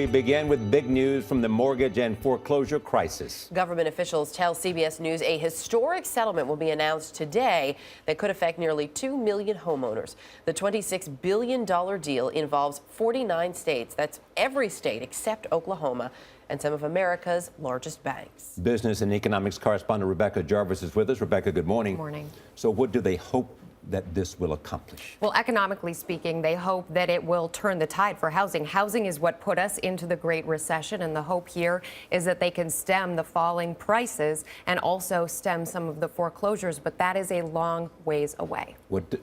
we begin with big news from the mortgage and foreclosure crisis. Government officials tell CBS News a historic settlement will be announced today that could affect nearly 2 million homeowners. The $26 billion deal involves 49 states. That's every state except Oklahoma and some of America's largest banks. Business and economics correspondent Rebecca Jarvis is with us. Rebecca, good morning. Good morning. So what do they hope that this will accomplish? Well, economically speaking, they hope that it will turn the tide for housing. Housing is what put us into the Great Recession, and the hope here is that they can stem the falling prices and also stem some of the foreclosures, but that is a long ways away.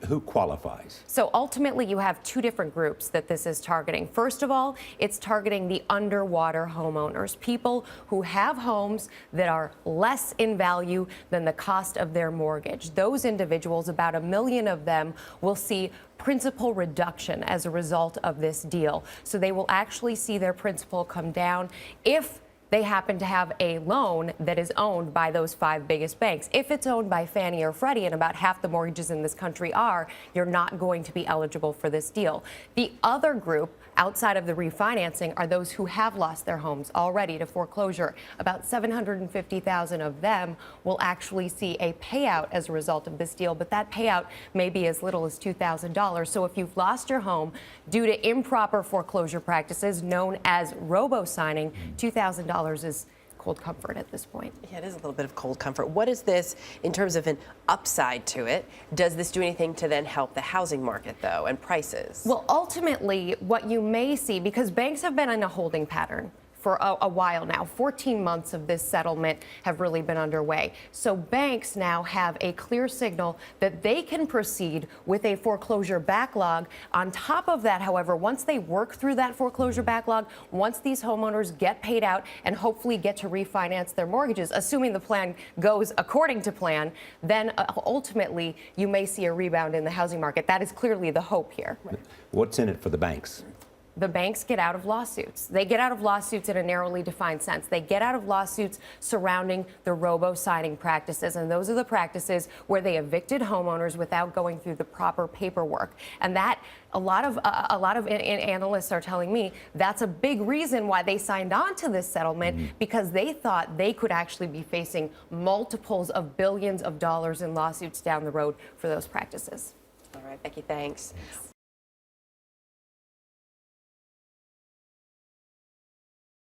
Who qualifies? So ultimately, you have two different groups that this is targeting. First of all, it's targeting the underwater homeowners, people who have homes that are less in value than the cost of their mortgage. Those individuals, about 1 million of them, will see principal reduction as a result of this deal. So they will actually see their principal come down if they happen to have a loan that is owned by those 5 biggest banks. If it's owned by Fannie or Freddie, and about half the mortgages in this country are, you're not going to be eligible for this deal. The other group outside of the refinancing are those who have lost their homes already to foreclosure. About 750,000 of them will actually see a payout as a result of this deal, but that payout may be as little as $2,000. So if you've lost your home due to improper foreclosure practices known as robo-signing, $2,000 is cold comfort at this point. Yeah, it is a little bit of cold comfort. What is this in terms of an upside to it? Does this do anything to then help the housing market, though, and prices? Well, ultimately, what you may see, because banks have been in a holding pattern for a while now. 14 months of this settlement have really been underway. So banks now have a clear signal that they can proceed with a foreclosure backlog. On top of that, however, once they work through that foreclosure backlog, once these homeowners get paid out and hopefully get to refinance their mortgages, assuming the plan goes according to plan, then ultimately you may see a rebound in the housing market. That is clearly the hope here. What's in it for the banks? The banks get out of lawsuits. They get out of lawsuits in a narrowly defined sense. They get out of lawsuits surrounding the robo-signing practices, and those are the practices where they evicted homeowners without going through the proper paperwork. And that a lot of analysts are telling me that's a big reason why they signed on to this settlement, because they thought they could actually be facing multiples of billions of dollars in lawsuits down the road for those practices. All right, Becky, thanks.